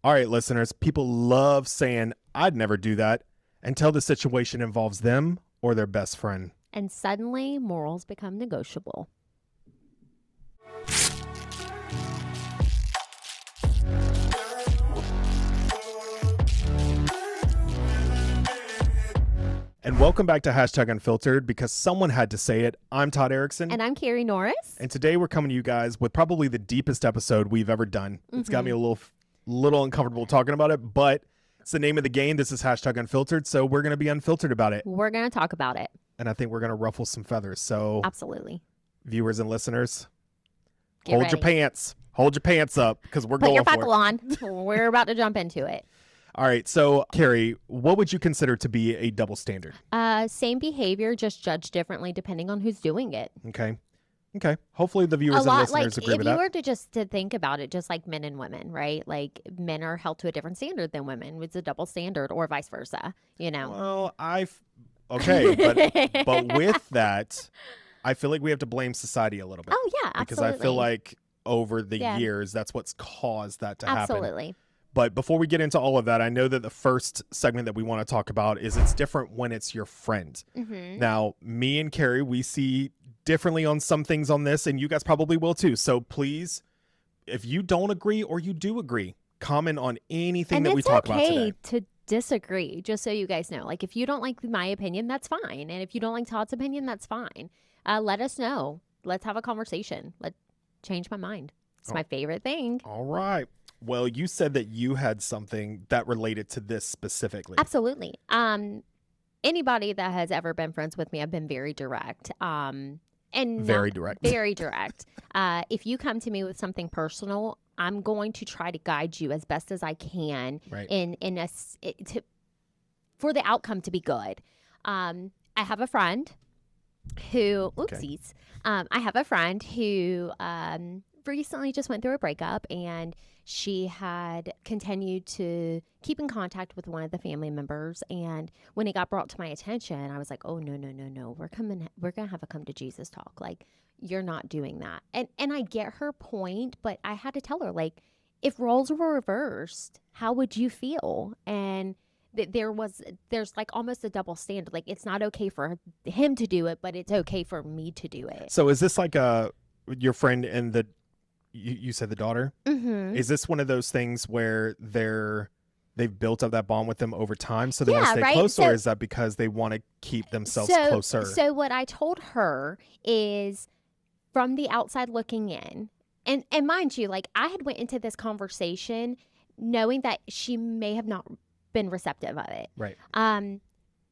All right, listeners, people love saying, I'd never do that until the situation involves them or their best friend. And suddenly, morals become negotiable. And welcome back to #Unfiltered, because someone had to say it. I'm Todd Erickson. And I'm Carrie Norris. And today we're coming to you guys with probably the deepest episode we've ever done. It's got me a little uncomfortable talking about it, but it's the name of the game. This is #Unfiltered, so we're going to be unfiltered about it. We're going to talk about it. And I think we're going to ruffle some feathers. So absolutely, viewers and listeners, Get ready. your pants. Hold your pants up, because we're Put going your for buckle it. on. We're about to jump into it. All right. So, Carrie, what would you consider to be a double standard? Same behavior, just judged differently depending on who's doing it. Okay. Hopefully the viewers and listeners agree with that. If you were to think about it, just like men and women, right? Like men are held to a different standard than women. It's a double standard, or vice versa, you know? Well, okay. But with that, I feel like we have to blame society a little bit. Oh, yeah, absolutely. Because I feel like over the years, that's what's caused that to happen. Absolutely. But before we get into all of that, I know that the first segment that we want to talk about is it's different when it's your friend. Mm-hmm. Now, me and Carrie, we see differently on some things on this, and you guys probably will too. So please, if you don't agree or you do agree, comment on anything that we talk about today. And it's okay to disagree, just so you guys know. Like, if you don't like my opinion, that's fine. And if you don't like Todd's opinion, that's fine. Let us know. Let's have a conversation. Let's change my mind. It's my favorite thing. All right. Well, you said that you had something that related to this specifically. Absolutely. Anybody that has ever been friends with me, I've been very direct. Very direct. Very direct. If you come to me with something personal, I'm going to try to guide you as best as I can, right, for the outcome to be good. I have a friend who, I have a friend who recently just went through a breakup, and she had continued to keep in contact with one of the family members. And when it got brought to my attention, I was like, oh, no. We're going to have a come to Jesus talk. Like, you're not doing that. And I get her point, but I had to tell her, like, if roles were reversed, how would you feel? And there's like almost a double standard. Like, it's not okay for him to do it, but it's okay for me to do it. So is this like your friend and you said the daughter? Mm-hmm. Is this one of those things where they've built up that bond with them over time, so they want to stay close, or is that because they want to keep themselves closer? So what I told her is, from the outside looking in, and mind you, like, I had went into this conversation knowing that she may have not been receptive of it. Right.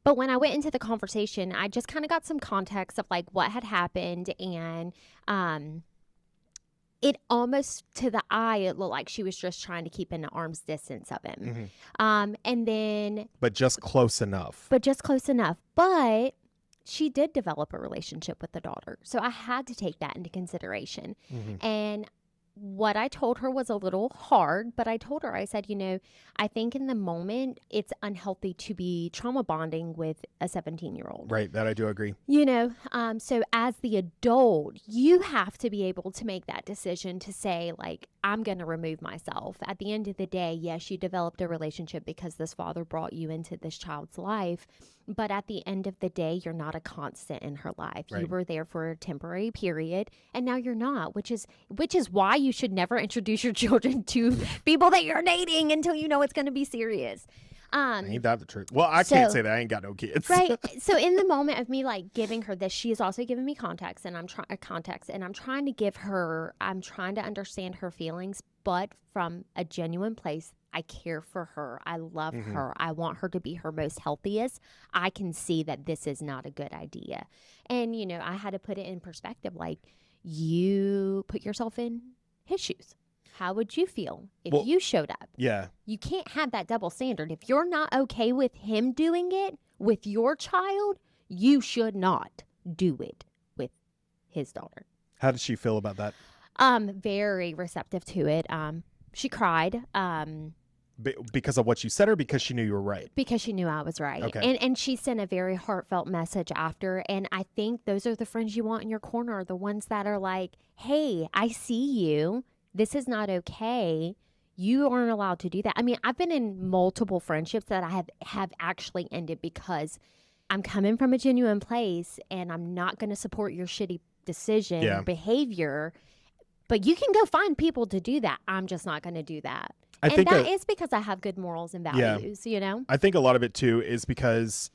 But when I went into the conversation, I just kind of got some context of like what had happened, and it almost, to the eye, it looked like she was just trying to keep an arm's distance of him. Mm-hmm. And then... But just close enough. But she did develop a relationship with the daughter. So I had to take that into consideration. Mm-hmm. And what I told her was a little hard, but I told her, I said, I think in the moment it's unhealthy to be trauma bonding with a 17-year-old. Right, that I do agree. So as the adult, you have to be able to make that decision to say, like, I'm going to remove myself. At the end of the day, yes, you developed a relationship because this father brought you into this child's life. But at the end of the day, you're not a constant in her life. Right. You were there for a temporary period, and now you're not, which is why you should never introduce your children to people that you're dating until you know it's going to be serious. Ain't that the truth? Well, I can't say that. I ain't got no kids. Right. So in the moment of me like giving her this, she is also giving me context, and I'm trying to give her, I'm trying to understand her feelings, but from a genuine place. I care for her. I love her. I want her to be her most healthiest. I can see that this is not a good idea. And, I had to put it in perspective. Like, you put yourself in his shoes. How would you feel if you showed up? Yeah. You can't have that double standard. If you're not okay with him doing it with your child, you should not do it with his daughter. How did she feel about that? Very receptive to it. She cried. Because of what you said, or because she knew you were right? Because she knew I was right. Okay. And she sent a very heartfelt message after. And I think those are the friends you want in your corner, the ones that are like, hey, I see you. This is not okay. You aren't allowed to do that. I mean, I've been in multiple friendships that I have actually ended because I'm coming from a genuine place and I'm not going to support your shitty decision or behavior. But you can go find people to do that. I'm just not going to do that. And that is because I have good morals and values, you know? I think a lot of it too is because,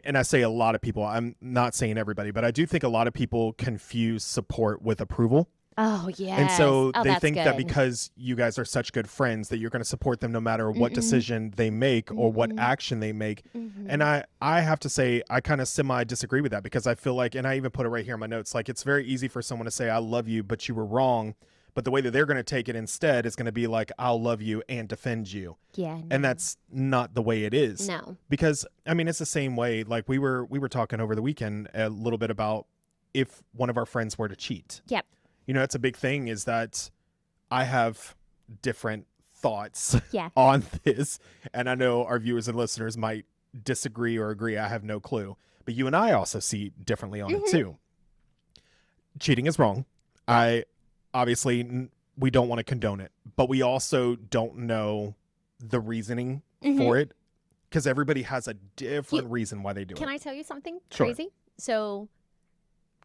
and I say a lot of people, I'm not saying everybody, but I do think a lot of people confuse support with approval. Oh, yes. And so they think good. that because you guys are such good friends that you're going to support them no matter what decision they make or what action they make. And I have to say, I kind of semi-disagree with that because I feel like, and I even put it right here in my notes, like it's very easy for someone to say, I love you, but you were wrong. But the way that they're going to take it instead is going to be like, I'll love you and defend you. Yeah. No. And that's not the way it is. No. Because, I mean, it's the same way. Like we were talking over the weekend a little bit about if one of our friends were to cheat. Yep. You know, it's a big thing is that I have different thoughts yeah. on this. And I know our viewers and listeners might disagree or agree. I have no clue. But you and I also see differently on it too. Cheating is wrong. Obviously, we don't want to condone it. But we also don't know the reasoning for it. Because everybody has a different reason why they do it. Can I tell you something Sure. crazy? So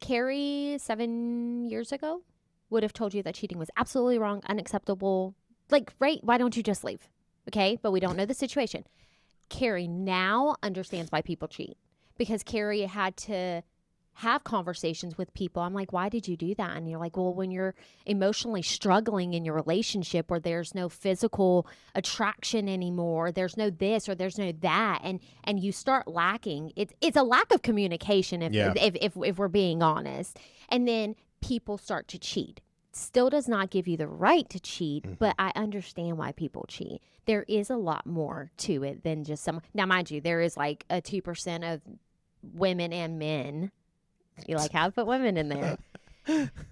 Carrie 7 years ago would have told you that cheating was absolutely wrong, unacceptable. Like, right? Why don't you just leave? Okay? But we don't know the situation. Carrie now understands why people cheat because Carrie had to have conversations with people. I'm like, why did you do that? And you're like, well, when you're emotionally struggling in your relationship where there's no physical attraction anymore, there's no this or there's no that, and you start lacking, it's a lack of communication if we're being honest. And then people start to cheat. Still does not give you the right to cheat, but I understand why people cheat. There is a lot more to it than just some. Now, mind you, there is like a 2% of women and men. You like how I put women in there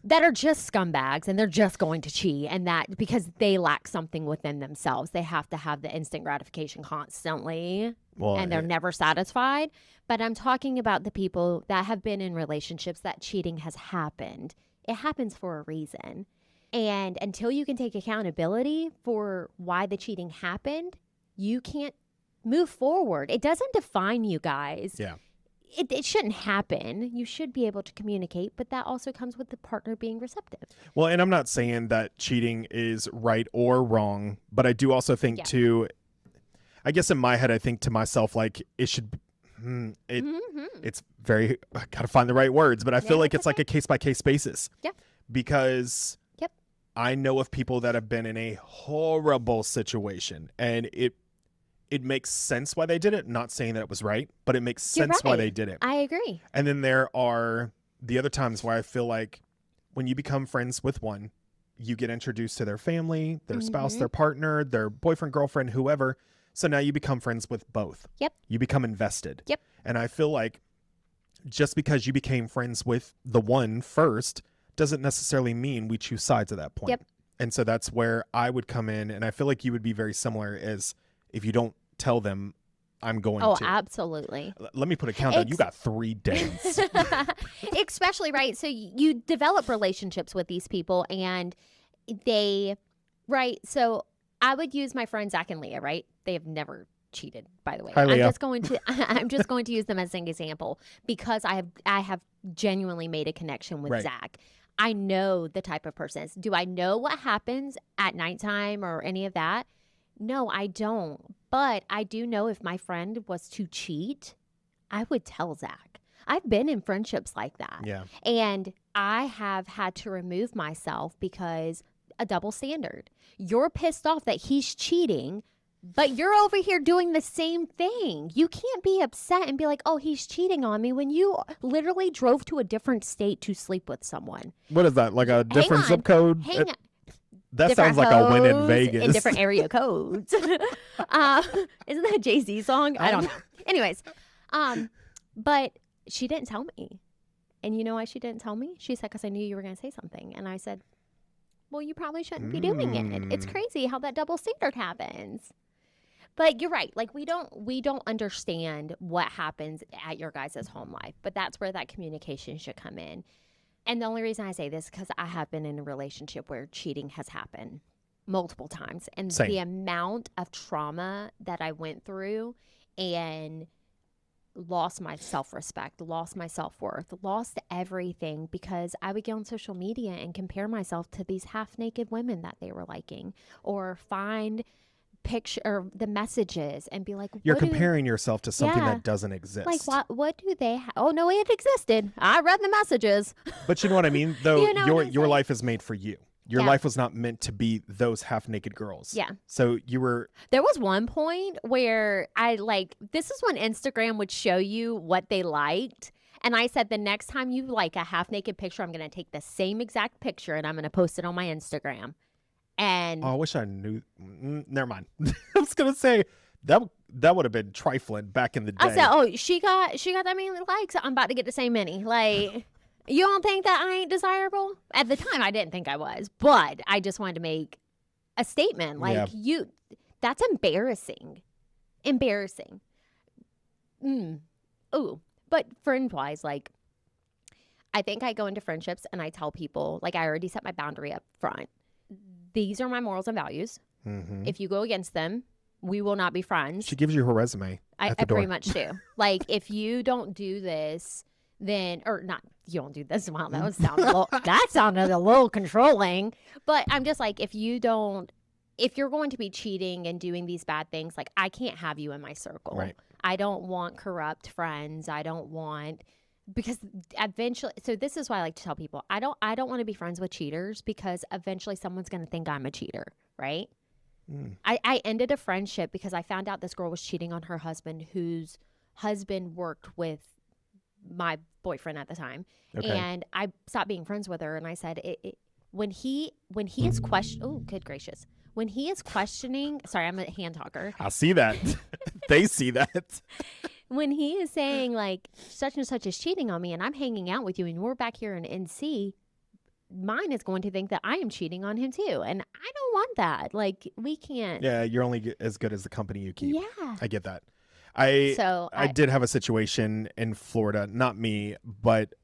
that are just scumbags and they're just going to cheat, and that because they lack something within themselves. They have to have the instant gratification constantly, and they're never satisfied. But I'm talking about the people that have been in relationships that cheating has happened. It happens for a reason. And until you can take accountability for why the cheating happened, you can't move forward. It doesn't define you guys. Yeah. It shouldn't happen. You should be able to communicate, but that also comes with the partner being receptive. Well, and I'm not saying that cheating is right or wrong, but I do also think too, I guess in my head, I think to myself, like it should, it's very, I gotta find the right words, but I feel like it's like a case-by-case basis. Yeah. Because I know of people that have been in a horrible situation and it makes sense why they did it. Not saying that it was right, but it makes sense why they did it. I agree. And then there are the other times where I feel like when you become friends with one, you get introduced to their family, their spouse, their partner, their boyfriend, girlfriend, whoever. So now you become friends with both. Yep. You become invested. Yep. And I feel like just because you became friends with the one first doesn't necessarily mean we choose sides at that point. Yep. And so that's where I would come in. And I feel like you would be very similar as if you don't tell them I'm going to. Oh, absolutely. Let me put a countdown. You got 3 days. Especially, right? So you develop relationships with these people and they, right? So I would use my friend Zach and Leah, right? They have never cheated, by the way. Hi, Leah. I'm just going to use them as an example because I have genuinely made a connection with Zach. I know the type of person is. Do I know what happens at nighttime or any of that? No, I don't. But I do know if my friend was to cheat, I would tell Zach. I've been in friendships like that. Yeah. And I have had to remove myself because a double standard. You're pissed off that he's cheating, but you're over here doing the same thing. You can't be upset and be like, oh, he's cheating on me when you literally drove to a different state to sleep with someone. What is that? Like a different zip code? Hang on. That sounds like a win in Vegas. In different area codes. Isn't that a Jay-Z song? I don't know. Anyways, but she didn't tell me. And you know why she didn't tell me? She said, because I knew you were going to say something. And I said, well, you probably shouldn't be doing it. It's crazy how that double standard happens. But you're right. Like we don't understand what happens at your guys' home life. But that's where that communication should come in. And the only reason I say this is because I have been in a relationship where cheating has happened. multiple times. And Same. the amount of trauma that I went through and lost my self-respect, lost my self-worth, lost everything because I would get on social media and compare myself to these half-naked women that they were liking, or find picture or the messages and be like, You're what do comparing yourself to something yeah, that doesn't like exist. what do they oh no, it existed, I read the messages. But you know what I mean? Though You know what I'm your saying? life is made for you. Your Yeah. life was not meant to be those half naked girls. Yeah. So you were There was one point where I like, this is when Instagram would show you what they liked. And I said, the next time you like a half naked picture, I'm going to take the same exact picture and I'm going to post it on my Instagram. And I wish I knew. Never mind. I was gonna say that would have been trifling back in the I day. said, oh, she got that many likes. I'm about to get the same many. Like, you don't think that I ain't desirable? At the time, I didn't think I was, but I just wanted to make a statement. Like, Yeah. that's embarrassing. Embarrassing. Ooh. But friend wise, like, I think I go into friendships and I tell people, like, I already set my boundary up front. These are my morals and values. Mm-hmm. If you go against them, we will not be friends. She gives you her resume at the I door. pretty much do. Like, if you don't do this, then, or not, you don't do this. Wow, that sounded a little controlling. But I'm just like, if you're going to be cheating and doing these bad things, like, I can't have you in my circle. Right. I don't want corrupt friends. I don't want, because eventually, so this is why I like to tell people, I don't want to be friends with cheaters, because eventually someone's going to think I'm a cheater, right? I ended a friendship because I found out this girl was cheating on her husband, whose husband worked with my boyfriend at the time. Okay. And I stopped being friends with her. And I said, when he is oh, good gracious. When he is questioning, sorry, I'm a hand talker. I see that. They see that. When he is saying, like, such and such is cheating on me and I'm hanging out with you and we're back here in NC, mine is going to think that I am cheating on him too. And I don't want that. Like, we can't. Yeah, you're only as good as the company you keep. Yeah. I get that. I So did have a situation in Florida, not me, but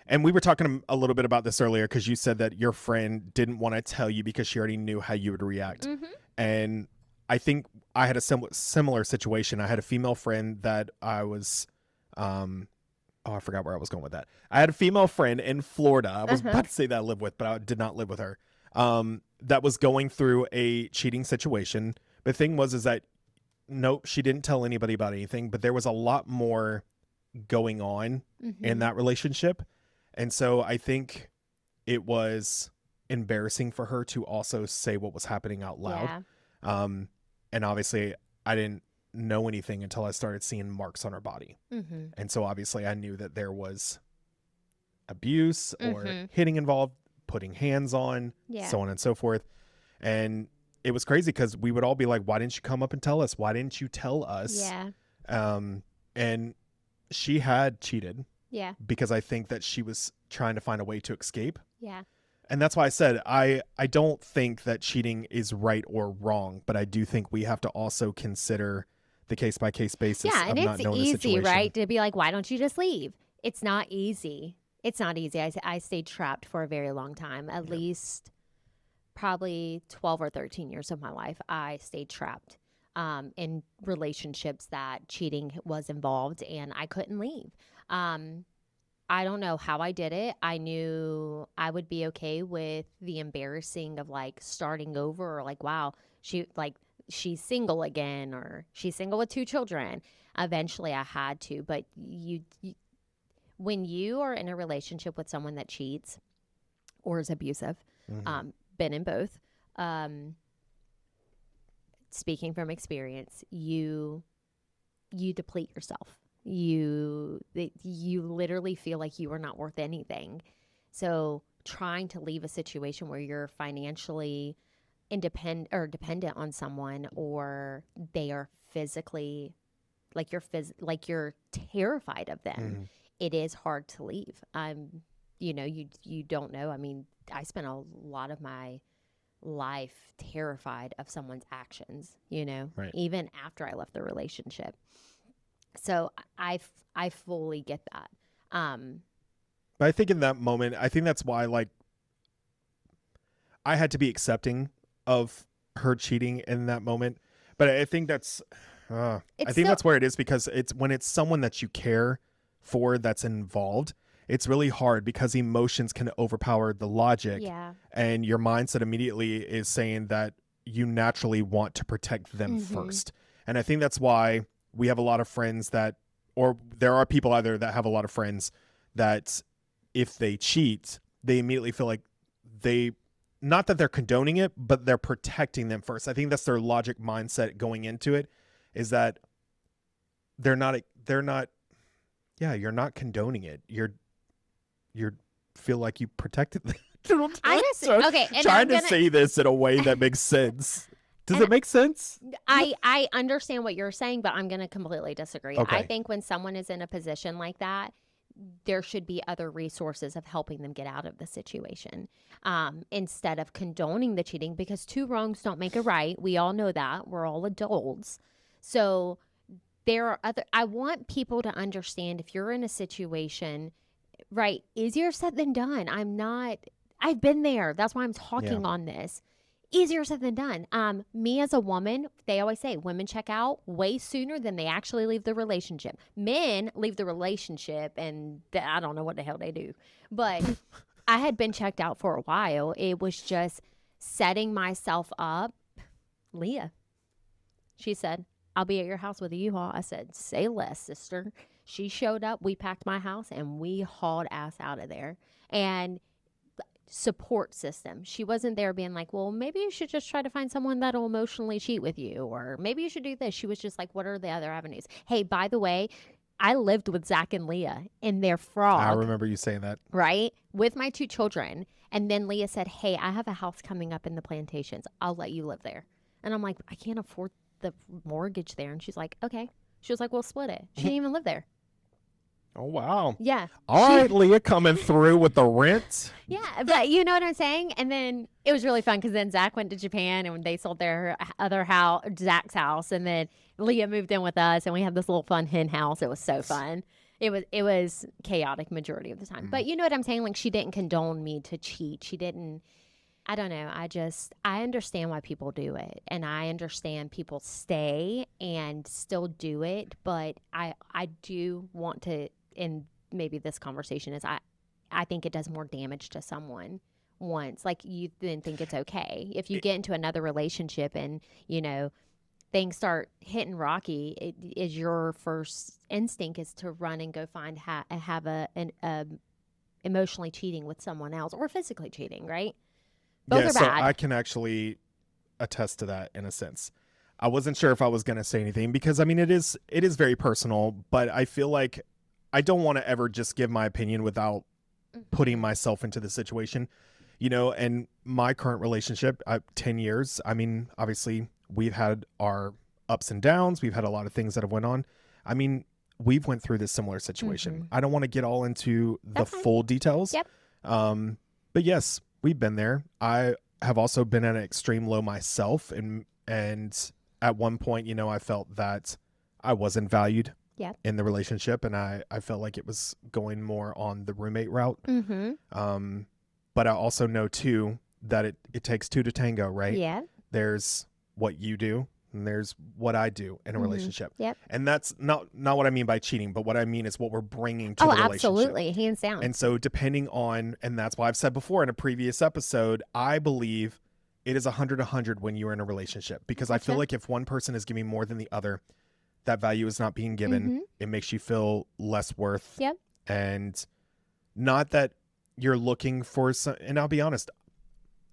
and we were talking a little bit about this earlier because you said that your friend didn't want to tell you because she already knew how you would react. Mm-hmm. And I think I had a similar situation. I had a female friend that I was, I forgot where I was going with that. I had a female friend in Florida. I was about to say that I live with, but I did not live with her. That was going through a cheating situation. The thing is that nope, she didn't tell anybody about anything, but there was a lot more going on in that relationship. And so I think it was embarrassing for her to also say what was happening out loud. Yeah. And obviously I didn't know anything until I started seeing marks on her body. Mm-hmm. And so obviously I knew that there was abuse or Mm-hmm. hitting involved, putting hands on, Yeah. so on and so forth. And it was crazy because we would all be like, why didn't you come up and tell us? Why didn't you tell us? Yeah. And she had cheated Yeah. because I think that she was trying to find a way to escape. Yeah. And that's why I said I don't think that cheating is right or wrong, but I do think we have to also consider the case-by-case basis Yeah. of And not it's knowing the easy, situation. right? To be like, why don't you just leave? It's not easy. It's not easy. I stayed trapped for a very long time, at least probably 12 or 13 years of my life. I stayed trapped in relationships that cheating was involved, and I couldn't leave. I don't know how I did it. I knew I would be okay with the embarrassing of, like, starting over, or like, wow, she's single again, or she's single with 2 children. Eventually I had to, but when you are in a relationship with someone that cheats or is abusive, been in both, speaking from experience, you deplete yourself. You literally feel like you are not worth anything. So trying to leave a situation where you're financially independent or dependent on someone, or they are physically, like, you're terrified of them, it is hard to leave. You don't know. I mean, I spent a lot of my life terrified of someone's actions, Right. even after I left the relationship. So I fully get that. But I think in that moment, I think that's why, like, I had to be accepting of her cheating in that moment. But I think It's I think still, that's where it is, because it's when it's someone that you care for that's involved, it's really hard because emotions can overpower the logic, yeah. and your mindset immediately is saying that you naturally want to protect them Mm-hmm. first. And I think that's why we have a lot of friends that, or there are people out there that have a lot of friends that if they cheat, they immediately feel like they, not that they're condoning it, but they're protecting them first. I think that's their logic mindset going into it, is that they're not yeah, you're not condoning it. You're feel like you protected them. I just, So, okay. And trying I'm to going to, say this in a way that makes sense. Does and it make sense? I understand what you're saying, but I'm going to completely disagree. I Okay. think when someone is in a position like that, there should be other resources of helping them get out of the situation, instead of condoning the cheating, because two wrongs don't make a right. We all know that. We're all adults. So there are other, I want people to understand, if you're in a situation, right, easier said than done. I've been there. That's why I'm Yeah. talking on this. Easier said than done. Me as a woman, they always say women check out way sooner than they actually leave the relationship. Men leave the relationship and I don't know what the hell they do. But I had been checked out for a while. It was just setting myself up. Leah, she said, I'll be at your house with a U-Haul. I said, say less, sister. She showed up. We packed my house and we hauled ass out of there. And support system. She wasn't there being like, well, maybe you should just try to find someone that'll emotionally cheat with you, or maybe you should do this. She was just like, what are the other avenues? Hey, by the way, I lived with Zach and Leah in their I frog, remember you saying that. right? With my two children. And then Leah said, hey, I have a house coming up in the plantations. I'll let you live there. And I'm like, I can't afford the mortgage there. And she's like, okay. She was like, we'll split it. She didn't even live there. Oh, wow. Yeah. All right, Leah coming through with the rent. Yeah, but you know what I'm saying? And then it was really fun because then Zach went to Japan and they sold their other house, Zach's house, and then Leah moved in with us and we had this little fun hen house. It was so fun. It was chaotic majority of the time. But you know what I'm saying? Like, she didn't condone me to cheat. She didn't. I don't know. I understand why people do it, and I understand people stay and still do it. But I do want to, in maybe this conversation is I think it does more damage to someone once. Like, you then think it's okay if you get into another relationship and things start hitting rocky. It is your first instinct is to run and go find have an emotionally cheating with someone else or physically cheating, right? Both Yeah, are so bad. I can actually attest to that in a sense. I wasn't sure if I was going to say anything because I mean it is very personal, but I feel like I don't want to ever just give my opinion without putting myself into the situation. And my current relationship, 10 years, I mean, obviously we've had our ups and downs. We've had a lot of things that have went on. I mean, we've went through this similar situation. I don't want to get all into the That's fine. full details. Yep. But yes, we've been there. I have also been at an extreme low myself. And at one point, I felt that I wasn't valued Yep. in the relationship. And I felt like it was going more on the roommate route. But I also know too that it takes two to tango, right? Yeah. There's what you do and there's what I do in a relationship. Yep. And that's not what I mean by cheating, but what I mean is what we're bringing to the relationship. Absolutely. Hands down. And so depending on, and that's why I've said before in a previous episode, I believe it is 100 when you're in a relationship, because I feel like if one person is giving more than the other, that value is not being given. It makes you feel less worth. Yep. And not that you're looking for some, and I'll be honest,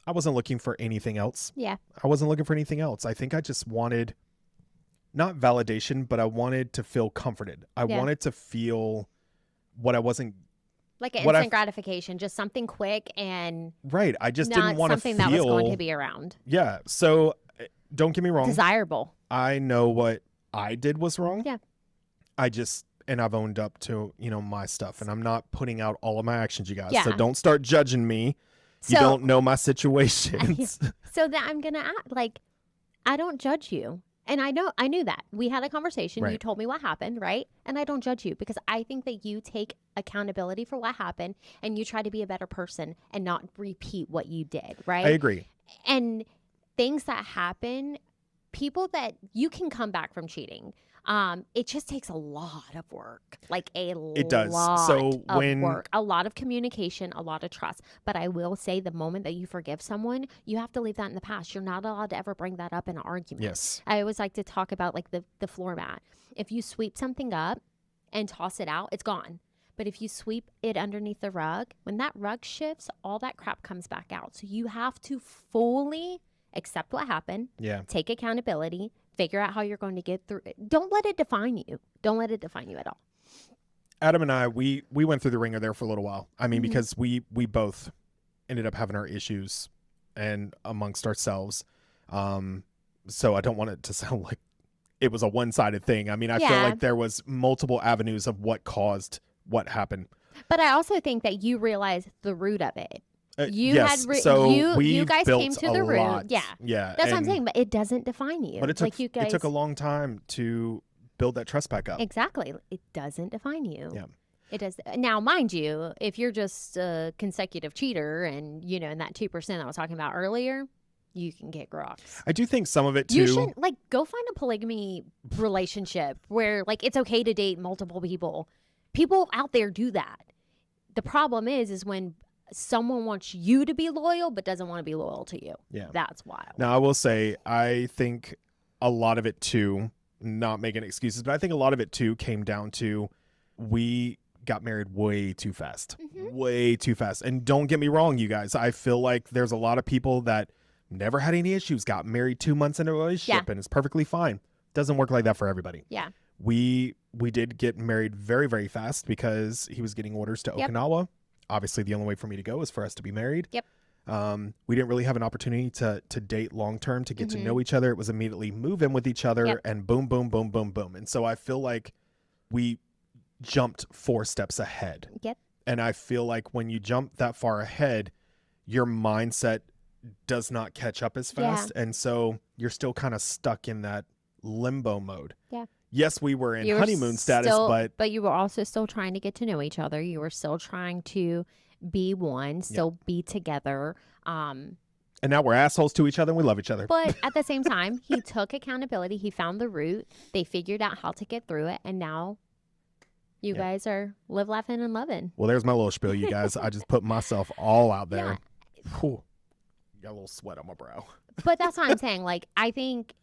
I wasn't looking for anything else. Yeah. I wasn't looking for anything else. I think I just wanted not validation, but I wanted to feel comforted. I wanted to feel what I wasn't, like an instant gratification, just something quick and right. I just not didn't want something to feel that was going to be around. Yeah. So don't get me wrong. Desirable. I know what I did was wrong. Yeah. And I've owned up to, my stuff, and I'm not putting out all of my actions, you guys. Yeah. So don't start judging me. So, you don't know my situations. So that I'm going to act like I don't judge you. And I knew that. We had a conversation. Right. You told me what happened, right? And I don't judge you because I think that you take accountability for what happened and you try to be a better person and not repeat what you did, right? I agree. And things that happen, people that you can come back from cheating. It just takes a lot of work, like It does. lot So of when work, a lot of communication, a lot of trust. But I will say the moment that you forgive someone, you have to leave that in the past. You're not allowed to ever bring that up in an argument. yes, I always like to talk about like the floor mat. If you sweep something up and toss it out, it's gone. But if you sweep it underneath the rug, when that rug shifts, all that crap comes back out. So you have to fully accept what happened, yeah. take accountability, figure out how you're going to get through it. Don't let it define you. Don't let it define you at all. Adam and I, we went through the ringer there for a little while. I mean, Mhm. because we both ended up having our issues and amongst ourselves. So I don't want it to sound like it was a one-sided thing. I mean, I feel Yeah. like there was multiple avenues of what caused what happened. But I also think that you realize the root of it. You yes, had so you guys built came to a the root. lot. Yeah. Yeah. That's what I'm and- saying, but it doesn't define you. But it took, like you guys it took a long time to build that trust back up. Exactly. It doesn't define you. Yeah. It does. Now, mind you, if you're just a consecutive cheater and, you know, in that 2% I was talking about earlier, you can get groks. I do think some of it too. You should, like, go find a polygamy relationship where, like, it's okay to date multiple people. People out there do that. The problem is when someone wants you to be loyal but doesn't want to be loyal to you. Yeah. That's wild. Now, I will say, I think a lot of it too, not making excuses, but I think a lot of it too came down to we got married way too fast. Way too fast. And don't get me wrong, you guys. I feel like there's a lot of people that never had any issues, got married 2 months into a relationship, and it's perfectly fine. Doesn't work like that for everybody. Yeah. We did get married very, very fast because he was getting orders to Okinawa. Obviously, the only way for me to go was for us to be married. Yep. We didn't really have an opportunity to date long term, to get to know each other. It was immediately move in with each other and boom, boom, boom, boom, boom. And so I feel like we jumped 4 steps ahead. Yep. And I feel like when you jump that far ahead, your mindset does not catch up as fast. And so you're still kind of stuck in that limbo mode. Yeah. Yes, we were in You were honeymoon status, still, but you were also still trying to get to know each other. You were still trying to be one, still be together. And now we're assholes to each other and we love each other. But at the same time, he took accountability. He found the root. They figured out how to get through it. And now you guys are live, laughing, and loving. Well, there's my little spiel, you guys. I just put myself all out there. Whew. Got a little sweat on my brow. But that's what I'm saying. Like, I think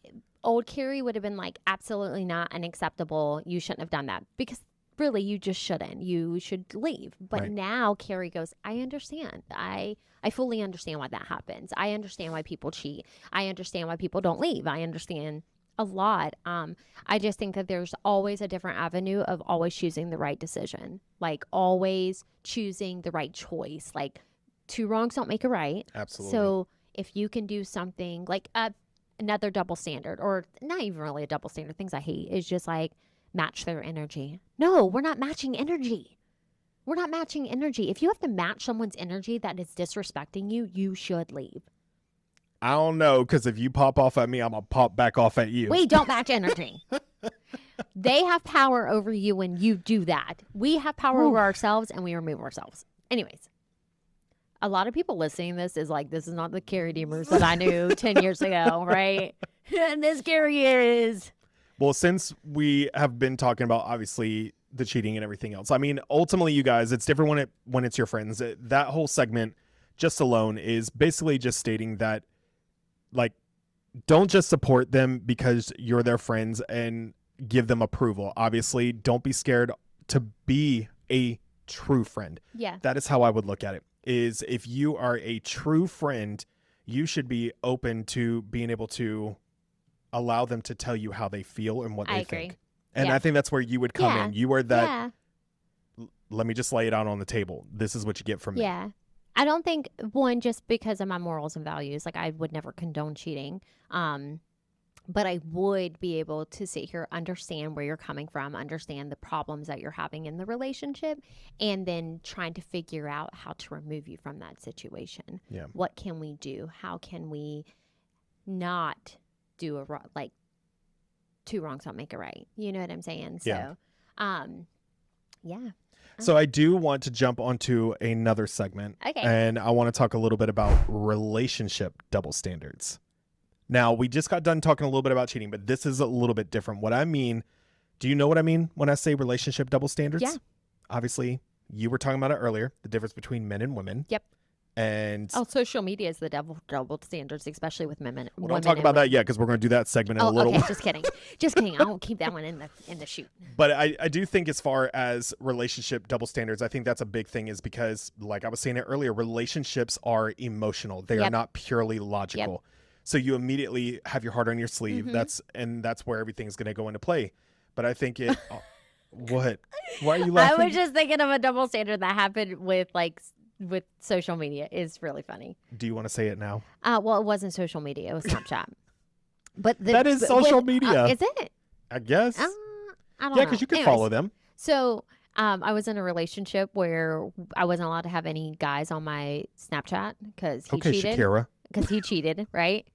old Carrie would have been like, absolutely not, unacceptable. You shouldn't have done that. Because really, you just shouldn't. You should leave. But now Carrie goes, I understand. I fully understand why that happens. I understand why people cheat. I understand why people don't leave. I understand a lot. I just think that there's always a different avenue of always choosing the right decision. Like, always choosing the right choice. Like, 2 wrongs don't make a right. Absolutely. So if you can do something like another double standard, or not even really a double standard, things I hate is just like match their energy. No, we're not matching energy. We're not matching energy. If you have to match someone's energy that is disrespecting you, you should leave. I don't know, because if you pop off at me, I'm going to pop back off at you. We don't match energy. They have power over you when you do that. We have power over ourselves and we remove ourselves. Anyways. A lot of people listening to this is like, this is not the Carrie Deemers that I knew 10 years ago, right? And this Carrie is. Well, since we have been talking about, obviously, the cheating and everything else, I mean, ultimately, you guys, it's different when it's your friends. That whole segment just alone is basically just stating that, like, don't just support them because you're their friends and give them approval. Obviously, don't be scared to be a true friend. Yeah. That is how I would look at it. Is if you are a true friend, you should be open to being able to allow them to tell you how they feel and what they think. And I think that's where you would come in. You are that, let me just lay it out on the table. This is what you get from me. Yeah. I don't think, one, just because of my morals and values, like I would never condone cheating. But I would be able to sit here, understand where you're coming from, understand the problems that you're having in the relationship, and then trying to figure out how to remove you from that situation. Yeah. What can we do? How can we not do like 2 wrongs don't make a right? You know what I'm saying? So, yeah. So I do want to jump onto another segment. Okay. And I want to talk a little bit about relationship double standards. Now, we just got done talking a little bit about cheating, but this is a little bit different. What I mean, do you know what I mean when I say relationship double standards? Yeah. Obviously, you were talking about it earlier, the difference between men and women. Yep. And social media is the double standards, especially with women. we don't talk about that yet because we're going to do that segment in a little okay. while. Just kidding. Just kidding. I won't keep that one in the shoot. But I do think as far as relationship double standards, I think that's a big thing is because, like I was saying it earlier, relationships are emotional. They are not purely logical. Yep. So you immediately have your heart on your sleeve. Mm-hmm. That's where everything's going to go into play. But I think it... What? Why are you laughing? I was just thinking of a double standard that happened with social media. Is really funny. Do you want to say it now? Well, it wasn't social media. It was Snapchat. But that is social media. Is it? I guess. I don't know. Yeah, because you can follow them. So I was in a relationship where I wasn't allowed to have any guys on my Snapchat because he cheated. Shakira. Because he cheated, right?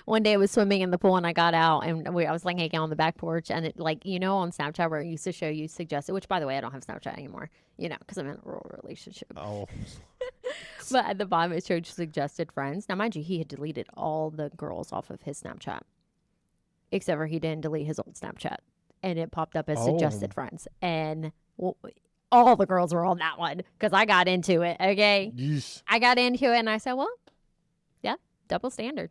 One day I was swimming in the pool and I got out and I was like hanging on the back porch and it on Snapchat where it used to show you suggested, which by the way, I don't have Snapchat anymore, because I'm in a rural relationship. Oh. But at the bottom it showed suggested friends. Now, mind you, he had deleted all the girls off of his Snapchat, except for he didn't delete his old Snapchat. And it popped up as suggested friends. And all the girls were on that one because I got into it, okay? Yeesh. I got into it and I said, well, yeah, double standard.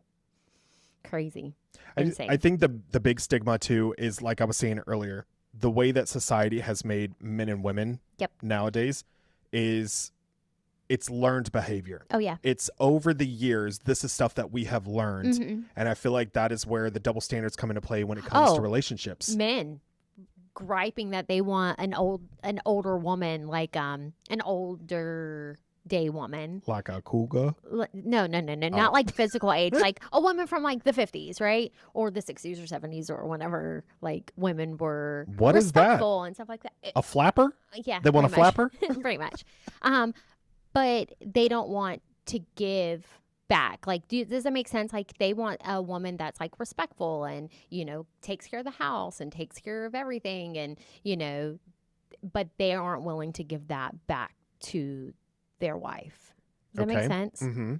Crazy. Insane. I think the big stigma too is, like I was saying earlier, the way that society has made men and women nowadays is it's learned behavior. Oh yeah. It's over the years, this is stuff that we have learned. Mm-hmm. And I feel like that is where the double standards come into play when it comes to relationships. Men griping that they want an older woman, like an older day woman, like a cougar. No, not like physical age, like a woman from like the 50s, right, or the 60s or 70s or whenever like women were respectful and stuff like that. A flapper? Yeah, they want a flapper. Pretty much. But they don't want to give back. Like, does that make sense? Like, they want a woman that's like respectful and takes care of the house and takes care of everything, and but they aren't willing to give that back to their wife. Does that make sense? Mm-hmm.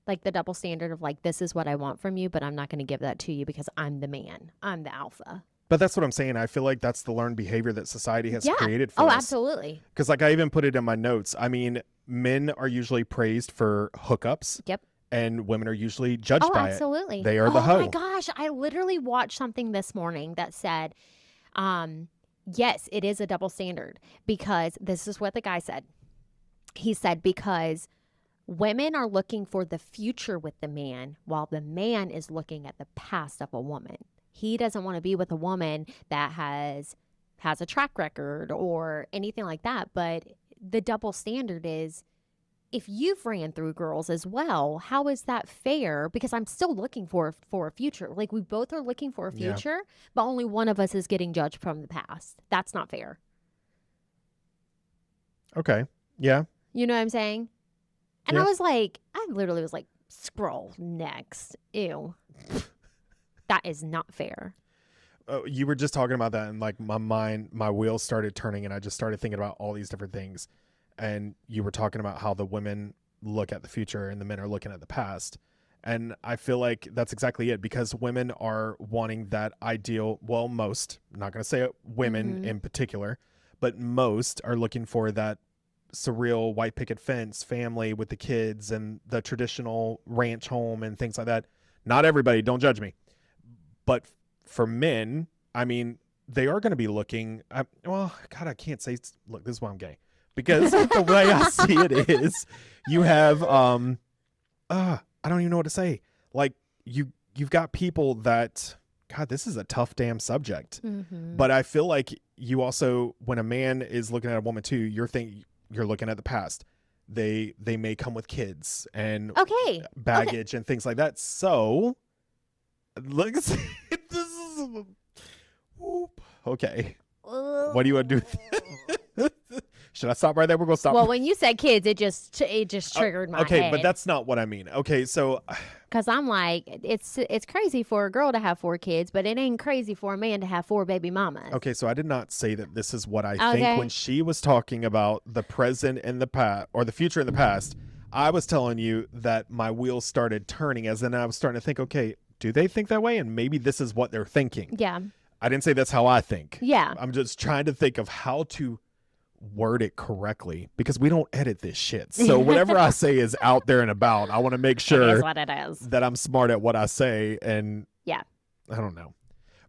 Like the double standard of like, this is what I want from you, but I'm not going to give that to you because I'm the man. I'm the alpha. But that's what I'm saying. I feel like that's the learned behavior that society has created for us. Oh, absolutely. Because like I even put it in my notes. I mean, men are usually praised for hookups. Yep. And women are usually judged by absolutely. it. They are the hoe. Oh my gosh. I literally watched something this morning that said, yes, it is a double standard because this is what the guy said. He said, because women are looking for the future with the man while the man is looking at the past of a woman. He doesn't want to be with a woman that has a track record or anything like that. But the double standard is, if you've ran through girls as well, how is that fair? Because I'm still looking for a future. Like, we both are looking for a future, but only one of us is getting judged from the past. That's not fair. Okay. Yeah. You know what I'm saying? And I literally was like, scroll next. Ew. That is not fair. You were just talking about that and like my wheels started turning and I just started thinking about all these different things. And you were talking about how the women look at the future and the men are looking at the past. And I feel like that's exactly it, because women are wanting that ideal. Well, most, I'm not going to say women in particular, but most are looking for that surreal white picket fence family with the kids and the traditional ranch home and things like that. Not everybody, don't judge me. But for men, I mean, they are going to be looking, God, I can't say, look, this is why I'm gay. Because the way I see it is, you have, I don't even know what to say. Like, you've got people that, God, this is a tough damn subject. Mm-hmm. But I feel like you also, when a man is looking at a woman too, you're looking at the past. They may come with kids and baggage and things like that. So, look, this is okay. What do you want to do? Should I stop right there? We're gonna stop. Well, when you said kids, it just triggered my head. Okay, but that's not what I mean. Okay, so because I'm like, it's crazy for a girl to have 4 kids, but it ain't crazy for a man to have 4 baby mamas. Okay, so I did not say that this is what I think when she was talking about the present and the past, or the future and the past. I was telling you that my wheels started turning as then I was starting to think, okay, do they think that way? And maybe this is what they're thinking. Yeah. I didn't say that's how I think. Yeah. I'm just trying to think of how to word it correctly because we don't edit this shit. So whatever I say is out there and about. I want to make It sure is what it is. that I'm smart at what I say. And Yeah. I don't know.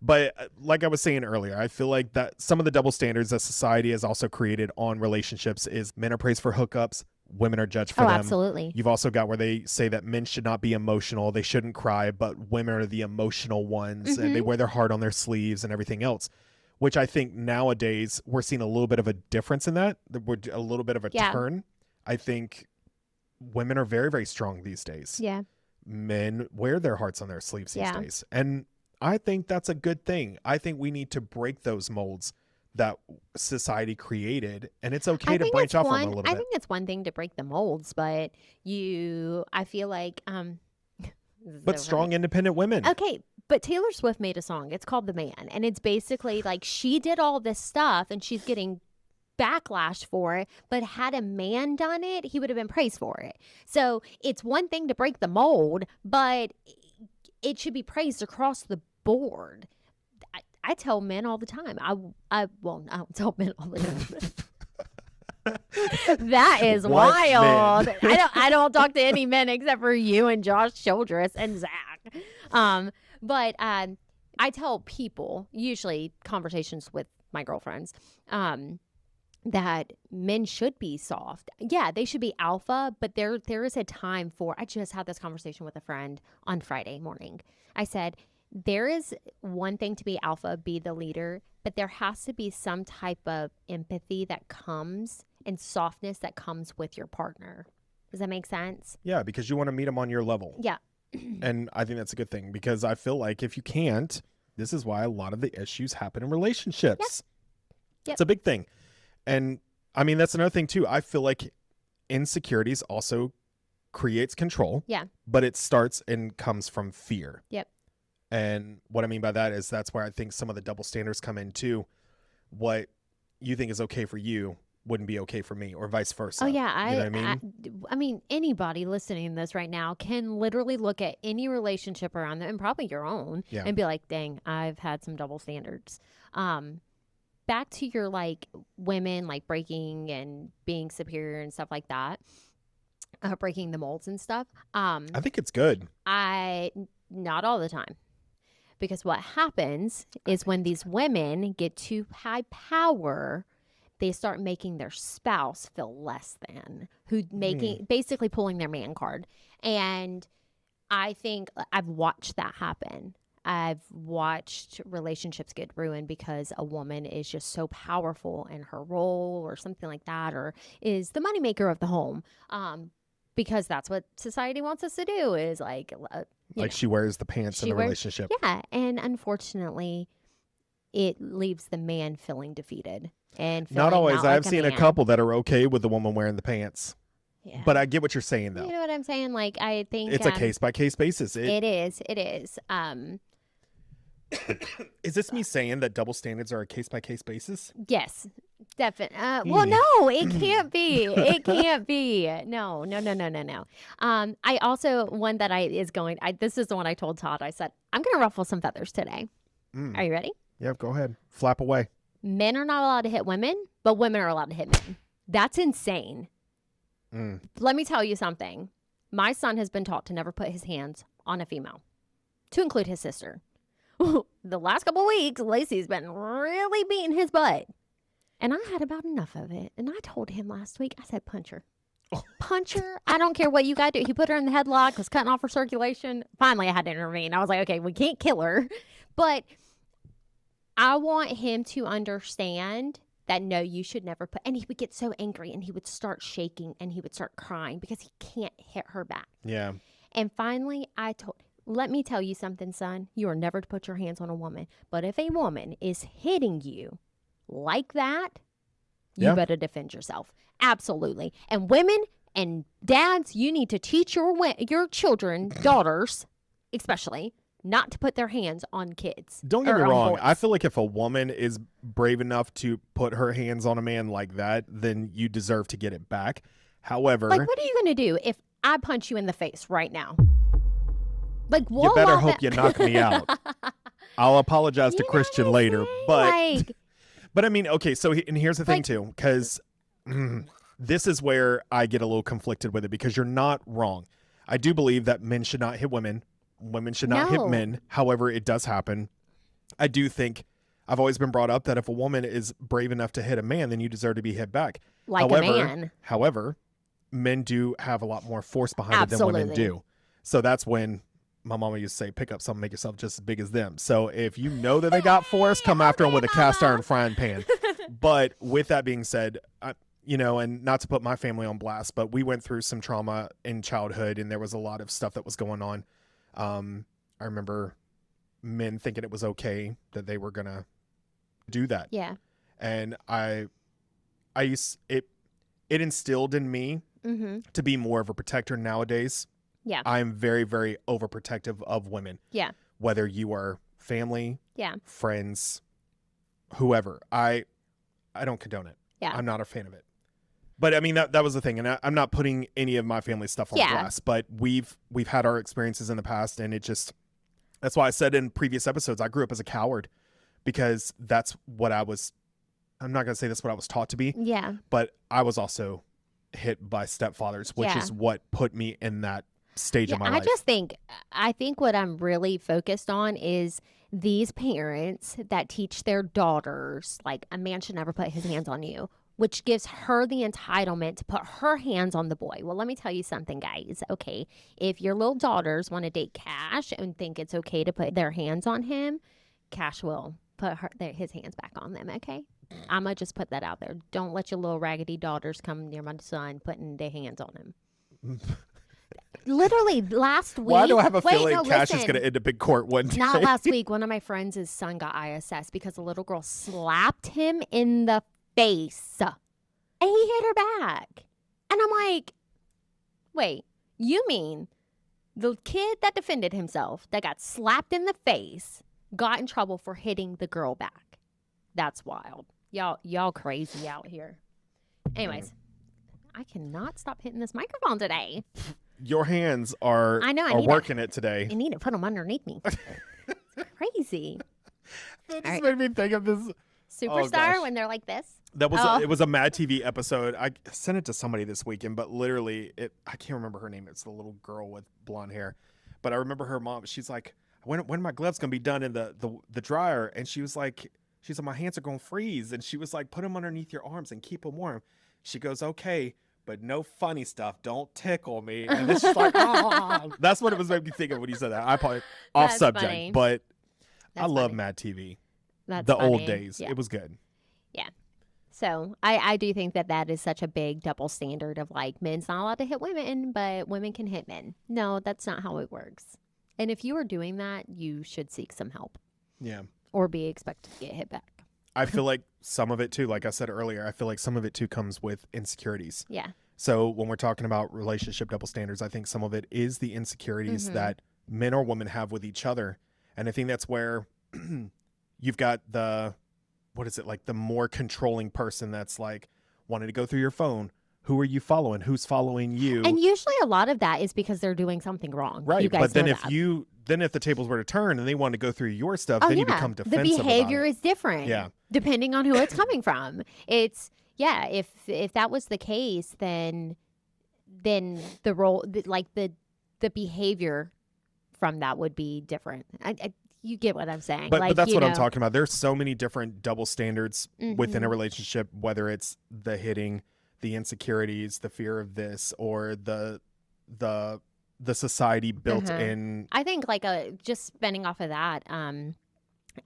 But like I was saying earlier, I feel like that some of the double standards that society has also created on relationships is men are praised for hookups, women are judged for them. Absolutely. You've also got where they say that men should not be emotional, they shouldn't cry, but women are the emotional ones and they wear their heart on their sleeves and everything else, which I think nowadays we're seeing a little bit of a difference in that. We're a little bit of a turn. I think women are very, very strong these days. Yeah. Men wear their hearts on their sleeves these days. And I think that's a good thing. I think we need to break those molds that society created, and it's okay to branch off from them a little bit. I think it's one thing to break the molds, but I feel like but strong, independent women. Okay, but Taylor Swift made a song. It's called "The Man," and it's basically like she did all this stuff, and she's getting backlash for it, but had a man done it, he would have been praised for it. So it's one thing to break the mold, but it should be praised across the board. I tell men all the time. I don't tell men all the time. That is wild. I don't talk to any men except for you and Josh Childress and Zach. But I tell people, usually conversations with my girlfriends, that men should be soft. Yeah, they should be alpha, but there is a time for, I just had this conversation with a friend on Friday morning. I said, there is one thing to be alpha, be the leader, but there has to be some type of empathy that comes and softness that comes with your partner. Does that make sense? Yeah, because you want to meet them on your level. Yeah. And I think that's a good thing because I feel like if you can't, this is why a lot of the issues happen in relationships. Yep. It's a big thing. And I mean, that's another thing too. I feel like insecurities also creates control. Yeah. But it starts and comes from fear. Yep. And what I mean by that is that's where I think some of the double standards come in too. What you think is okay for you wouldn't be okay for me or vice versa. Oh yeah. You know what I mean? I mean, anybody listening to this right now can literally look at any relationship around them and probably your own and be like, dang, I've had some double standards. Back to your like women like breaking and being superior and stuff like that, breaking the molds and stuff. I think it's good. Not all the time, because what happens is when these women get too high power, they start making their spouse feel less than, basically pulling their man card. And I think I've watched that happen. I've watched relationships get ruined because a woman is just so powerful in her role or something like that, or is the moneymaker of the home. Because that's what society wants us to do is like she wears the pants in a relationship. Yeah. And unfortunately, it leaves the man feeling defeated. And not always. I've seen a couple that are okay with the woman wearing the pants. Yeah. But I get what you're saying, though. You know what I'm saying? Like, I think it's a case-by-case basis. It is. Is this me saying that double standards are a case-by-case basis? Yes, definitely. Well, no, it can't be. It can't be. No. I also, one that this is the one I told Todd. I said, I'm going to ruffle some feathers today. Are you ready? Yeah, go ahead. Flap away. Men are not allowed to hit women, but women are allowed to hit men. That's insane. Let me tell you something. My son has been taught to never put his hands on a female, to include his sister. The last couple of weeks, Lacey's been really beating his butt. And I had about enough of it. And I told him last week, I said, punch her. Punch her. I don't care what you got to do. He put her in the headlock, was cutting off her circulation. Finally, I had to intervene. I was like, okay, we can't kill her. But I want him to understand that, no, you should never put. And he would get so angry and he would start shaking and he would start crying because he can't hit her back. Yeah. And finally, I told him, let me tell you something, son. You are never to put your hands on a woman. But if a woman is hitting you like that, you better defend yourself. Absolutely. And women and dads, you need to teach your children, daughters especially, not to put their hands on kids. Don't get me wrong. I feel like if a woman is brave enough to put her hands on a man like that, then you deserve to get it back. However, Like, what are you going to do if I punch you in the face right now? Like, you better hope you knock me out. I'll apologize to You know Christian what I'm later, saying? but Like, but I mean, okay, so and here's the thing Like- too, because this is where I get a little conflicted with it, because you're not wrong. I do believe that men should not hit women. Women should not hit No. men. However, it does happen. I do think I've always been brought up that if a woman is brave enough to hit a man, then you deserve to be hit back. like however, a man. However, men do have a lot more force behind it than women do. So that's when my mama used to say, pick up something, make yourself just as big as them. So if you know that they got force, come after them with a cast iron frying pan. But with that being said, and not to put my family on blast, but we went through some trauma in childhood, and there was a lot of stuff that was going on. I remember men thinking it was okay that they were going to do that. Yeah. And it instilled in me to be more of a protector nowadays. Yeah. I'm very, very overprotective of women. Yeah. Whether you are family, Yeah. friends, whoever. I don't condone it. Yeah. I'm not a fan of it. But I mean, that was the thing. And I'm not putting any of my family stuff on blast, but we've had our experiences in the past, and that's why I said in previous episodes, I grew up as a coward, because that's what I'm not going to say that's what I was taught to be. Yeah. But I was also hit by stepfathers, which is what put me in that stage of my life. I think what I'm really focused on is these parents that teach their daughters, like, a man should never put his hands on you, which gives her the entitlement to put her hands on the boy. Well, let me tell you something, guys. Okay, if your little daughters want to date Cash and think it's okay to put their hands on him, Cash will put his hands back on them, okay? I'm going to just put that out there. Don't let your little raggedy daughters come near my son putting their hands on him. Literally last week. Why do I have a feeling Cash is going to end up in court one day? Not last week. One of my friends' son got ISS because a little girl slapped him in the face. And he hit her back. And I'm like, wait, you mean the kid that defended himself, that got slapped in the face, got in trouble for hitting the girl back? That's wild. Y'all crazy out here. Anyways, I cannot stop hitting this microphone today. Your hands are working it today. I need to put them underneath me. It's crazy. That just made me think of this Superstar when they're like this. It was a Mad TV episode. I sent it to somebody this weekend, but literally I can't remember her name. It's the little girl with blonde hair. But I remember her mom, she's like, when are my gloves gonna be done in the dryer? And she's like, my hands are gonna freeze. And she was like, put them underneath your arms and keep them warm. She goes, okay, but no funny stuff. Don't tickle me. And it's just like, that's what it was making me think of when you said that. I probably off subject, funny. But I love Mad TV. That's the funny. Old days. Yeah. It was good. Yeah. So I do think that is such a big double standard of, like, men's not allowed to hit women, but women can hit men. No, that's not how it works. And if you are doing that, you should seek some help. Yeah. Or be expected to get hit back. I feel like some of it too, like I said earlier, I feel like some of it too comes with insecurities. Yeah. So when we're talking about relationship double standards, I think some of it is the insecurities that men or women have with each other. And I think that's where you've got the more controlling person that's like wanting to go through your phone. Who are you following? Who's following you? And usually a lot of that is because they're doing something wrong. Right. You guys but then know if the tables were to turn and they want to go through your stuff, then you become defensive. The behavior is different. Yeah. Depending on who it's coming from. If that was the case, then the role, like the behavior from that would be different. You get what I'm saying. But that's what I'm talking about. There's so many different double standards within a relationship, whether it's the hitting, the insecurities, the fear of this, or the society built in. I think, like, just spinning off of that,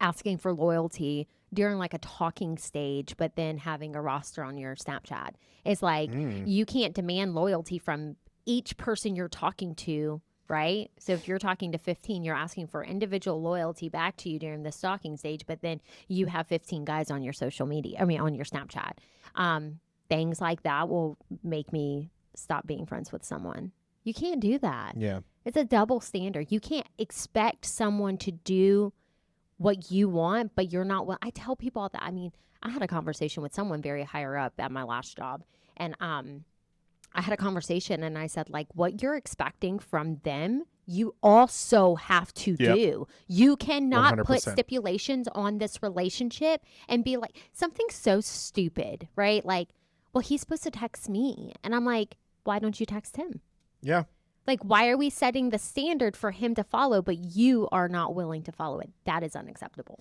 asking for loyalty during, like, a talking stage, but then having a roster on your Snapchat. It's like you can't demand loyalty from each person you're talking to, right? So if you're talking to 15, you're asking for individual loyalty back to you during the stalking stage, but then you have 15 guys on your social media, on your Snapchat. Things like that will make me stop being friends with someone. You can't do that. Yeah. It's a double standard. You can't expect someone to do what you want, but you're not. Well, I tell people all that. I mean, I had a conversation with someone very higher up at my last job, and I had a conversation and I said, like, what you're expecting from them, you also have to Yep. do. You cannot put 100%. stipulations on this relationship and be like, something so stupid, right? Like, well, he's supposed to text me. And I'm like, why don't you text him? Yeah. Like, why are we setting the standard for him to follow, but you are not willing to follow it? That is unacceptable.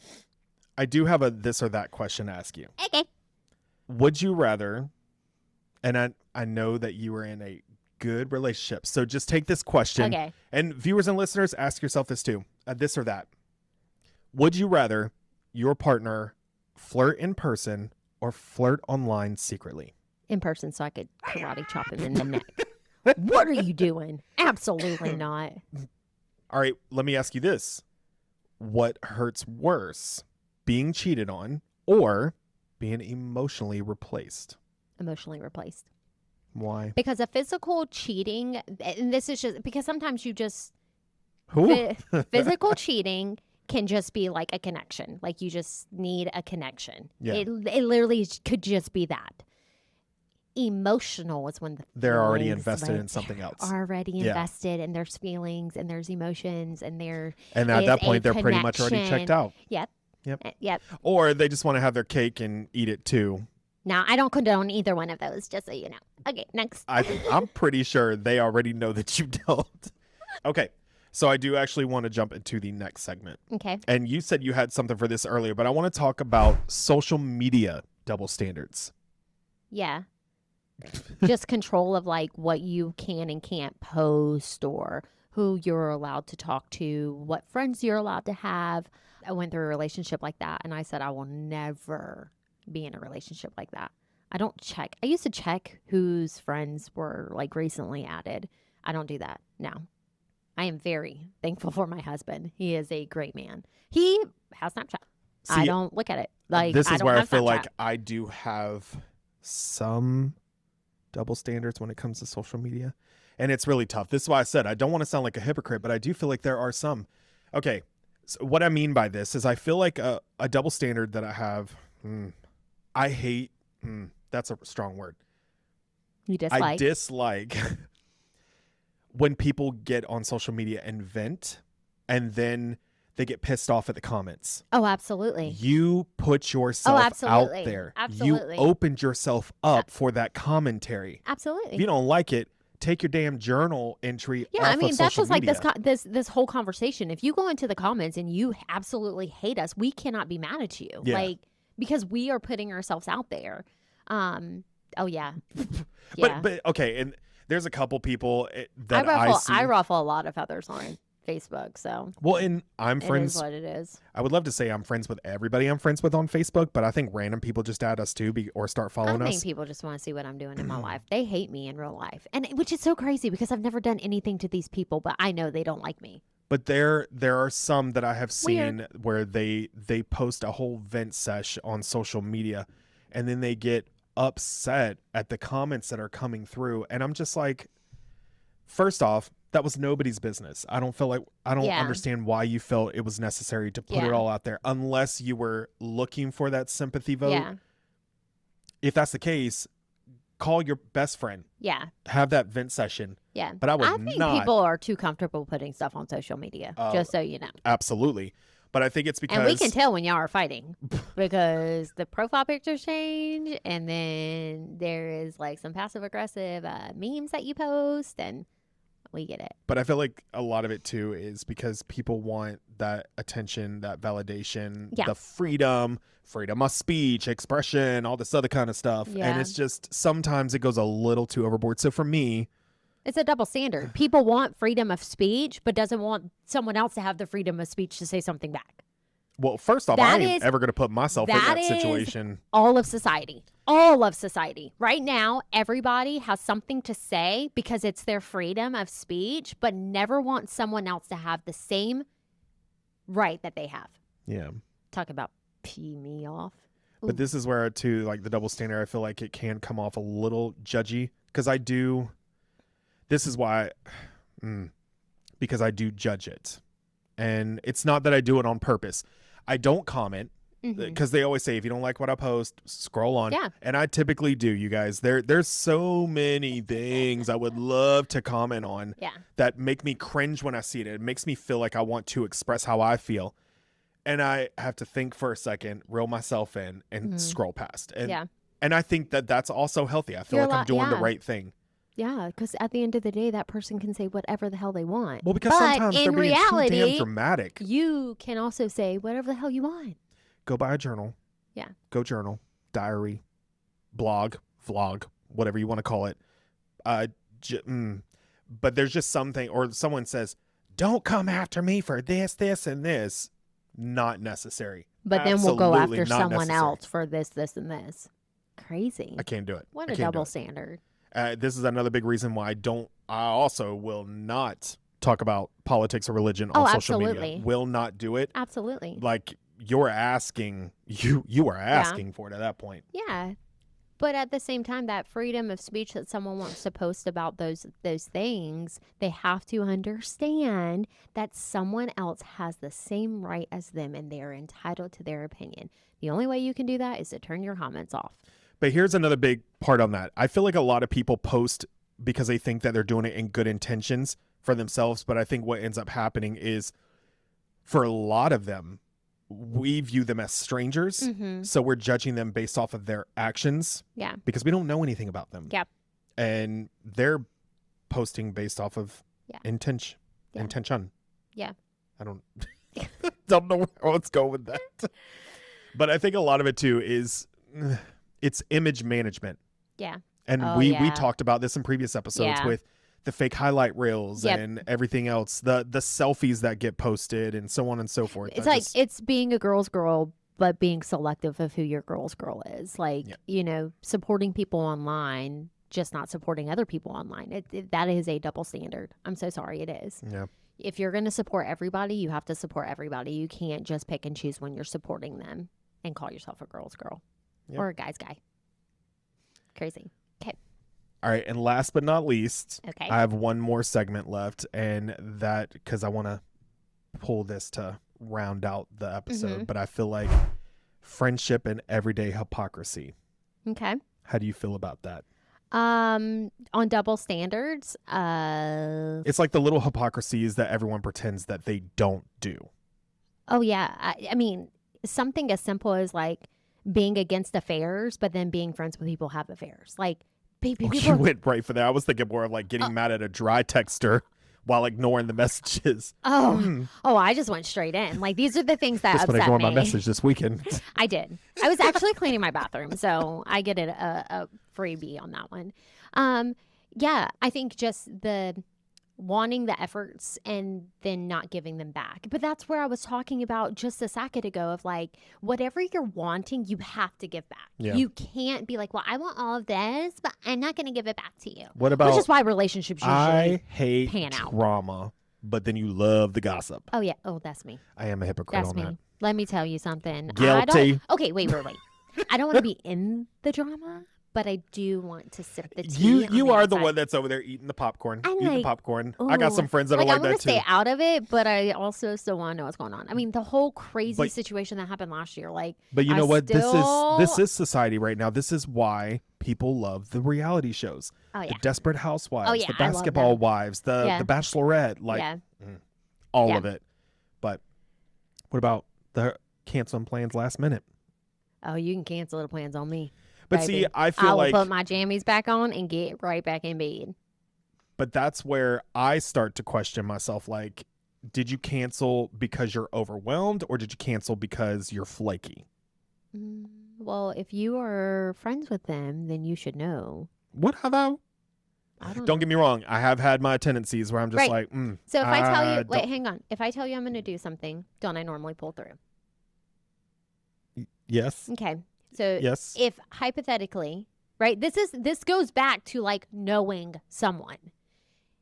I do have a this or that question to ask you. Okay. Would you rather, and I know that you were in a good relationship, so just take this question. Okay. And viewers and listeners, ask yourself this too. This or that. Would you rather your partner flirt in person or flirt online secretly? In person, so I could karate chop him in the neck. What are you doing? Absolutely not. All right, let me ask you this. What hurts worse, being cheated on or being emotionally replaced? Emotionally replaced. Why? Because a physical cheating, and this is just because sometimes you just, Who? physical cheating can just be like a connection. Like you just need a connection. Yeah. It literally could just be that. Emotional is when They're already feelings, invested like, in something else. already Yeah. invested, and there's feelings and there's emotions and there And at is that a point, they're pretty much already connection. checked out. Yep. Yep. Yep. Or they just want to have their cake and eat it too. Now, I don't condone either one of those, just so you know. Okay, next. I'm pretty sure they already know that you don't. Okay. So I do actually want to jump into the next segment. Okay. And you said you had something for this earlier, but I want to talk about social media double standards. Yeah. Just control of like what you can and can't post or who you're allowed to talk to, what friends you're allowed to have. I went through a relationship like that and I said I will never be in a relationship like that. I don't check. I used to check whose friends were like recently added. I don't do that now. I am very thankful for my husband. He is a great man. He has Snapchat. I don't look at it. Like this I is don't where I have feel Snapchat. like I do have some double standards when it comes to social media. And it's really tough. This is why I said I don't want to sound like a hypocrite, but I do feel like there are some. Okay. So what I mean by this is I feel like a double standard that I have, I hate, that's a strong word. You dislike. I dislike when people get on social media and vent and then they get pissed off at the comments. Oh, absolutely. You put yourself absolutely. out there. Absolutely. You opened yourself up for that commentary. Absolutely. If you don't like it, take your damn journal entry Yeah, off I mean of that's social just like media. this whole conversation. If you go into the comments and you absolutely hate us, we cannot be mad at you, Yeah. like because we are putting ourselves out there. Oh yeah, yeah. But okay, and there's a couple people that I see. I ruffle a lot of feathers on Facebook, so Well, and I'm it friends. is what it is. I would love to say I'm friends with everybody I'm friends with on Facebook, but I think random people just add us too, or start I following think us. people just want to see what I'm doing in my life. They hate me in real life, and which is so crazy because I've never done anything to these people, but I know they don't like me. But there are some that I have seen Weird. where they post a whole vent sesh on social media, and then they get upset at the comments that are coming through, and I'm just like, first off, that was nobody's business. I don't Yeah. understand why you felt it was necessary to put it Yeah. all out there unless you were looking for that sympathy vote. Yeah, If that's the case, call your best friend, yeah, have that vent session. yeah. But I would think not. people are too comfortable putting stuff on social media. Oh, just so you know. Absolutely. But I think it's because And we can tell when y'all are fighting because the profile pictures change, and then there is like some passive aggressive memes that you post, and we get it. But I feel like a lot of it too is because people want that attention, that validation, Yeah. the freedom of speech, expression, all this other kind of stuff. Yeah. And it's just sometimes it goes a little too overboard. So for me, It's a double standard. People want freedom of speech, but doesn't want someone else to have the freedom of speech to say something back. well, first off, That I ain't is- ever going to put myself in that that is- situation. All of society. All of society. Right now, everybody has something to say because it's their freedom of speech, but never wants someone else to have the same right that they have. Yeah. Talk about pee me off. But this is where, too, like the double standard, I feel like it can come off a little judgy because I do. This is why, because I do judge it. And it's not that I do it on purpose. I don't comment because they always say, if you don't like what I post, scroll on. Yeah. And I typically do, you guys. There's so many things I would love to comment on that make me cringe when I see it. It makes me feel like I want to express how I feel. And I have to think for a second, reel myself in, and scroll past. And I think that that's also healthy. I feel like I'm doing the right thing. Yeah, because at the end of the day, that person can say whatever the hell they want. Well, because sometimes they're being too damn dramatic. You can also say whatever the hell you want. Go buy a journal. Yeah. Go journal, diary, blog, vlog, whatever you want to call it. But there's just something, or someone says, don't come after me for this, this, and this. Not necessary. But then we'll go after someone else for this, this, and this. Crazy. I can't do it. What a double standard. This is another big reason why I also will not talk about politics or religion on social media. Will not do it. Absolutely. Like, you're asking, you are asking for it at that point. Yeah. But at the same time, that freedom of speech that someone wants to post about those things, they have to understand that someone else has the same right as them and they are entitled to their opinion. The only way you can do that is to turn your comments off. But here's another big part on that. I feel like a lot of people post because they think that they're doing it in good intentions for themselves. But I think what ends up happening is, for a lot of them, we view them as strangers. So we're judging them based off of their actions. Yeah. Because we don't know anything about them. Yep. And they're posting based off of intention. Yeah. I don't know where let's go with that. But I think a lot of it too is it's image management. Yeah. And we talked about this in previous episodes with the fake highlight reels and everything else, the selfies that get posted and so on and so forth. It's it's being a girl's girl, but being selective of who your girl's girl is. Like, supporting people online, just not supporting other people online. That is a double standard. I'm so sorry, it is. Yeah. If you're going to support everybody, you have to support everybody. You can't just pick and choose when you're supporting them and call yourself a girl's girl or a guy's guy. Crazy. Okay. All right. And last but not least, I have one more segment left, and that, because I want to pull this to round out the episode, but I feel like friendship and everyday hypocrisy. Okay. How do you feel about that? On double standards, it's like the little hypocrisies that everyone pretends that they don't do. Oh yeah. I mean, something as simple as like being against affairs, but then being friends with people who have affairs. Like, people you went right for that. I was thinking more of like getting mad at a dry texter while ignoring the messages. I just went straight in. Like, these are the things that upset me. Ignored my message this weekend. I did. I was actually cleaning my bathroom, so I get a freebie on that one. I think just the wanting the efforts and then not giving them back. But that's where I was talking about just a second ago of like, whatever you're wanting, you have to give back. Yeah. You can't be like, well, I want all of this, but I'm not going to give it back to you. What about, which is why relationships usually hate pan out. Drama, but then you love the gossip. Oh, yeah. Oh, that's me. I am a hypocrite on that. Let me tell you something. Guilty. Okay, wait. I don't want to be in the drama, but I do want to sip the tea. You are the one that's over there eating the popcorn. The popcorn. I got some friends that are like that too. I want to stay out of it, but I also still want to know what's going on. I mean, the whole crazy situation that happened last year. But you know what? This is society right now. This is why people love the reality shows. Oh, yeah. The Desperate Housewives, the Basketball Wives, the Bachelorette, all of it. But what about the canceling plans last minute? Oh, you can cancel the plans on me. But baby. see, I feel like I will put my jammies back on and get right back in bed. But that's where I start to question myself. Like, did you cancel because you're overwhelmed, or did you cancel because you're flaky? Well, if you are friends with them, then you should know. What have I? Don't get me wrong. I have had my tendencies where I'm just like, So if I tell you, wait, hang on. If I tell you I'm going to do something, don't I normally pull through? Yes. Okay. So yes. If hypothetically, right, this goes back to like knowing someone.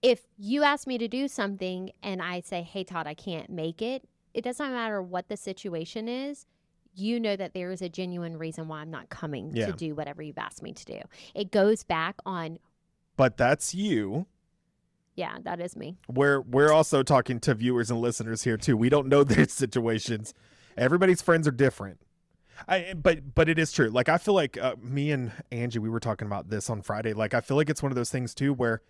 If you ask me to do something and I say, hey, Todd, I can't make it, it doesn't matter what the situation is. You know that there is a genuine reason why I'm not coming to do whatever you've asked me to do. It goes back on. But that's you. Yeah, that is me. We're also talking to viewers and listeners here too. We don't know their situations. Everybody's friends are different. But it is true. Like, I feel like me and Angie, we were talking about this on Friday. Like, I feel like it's one of those things too where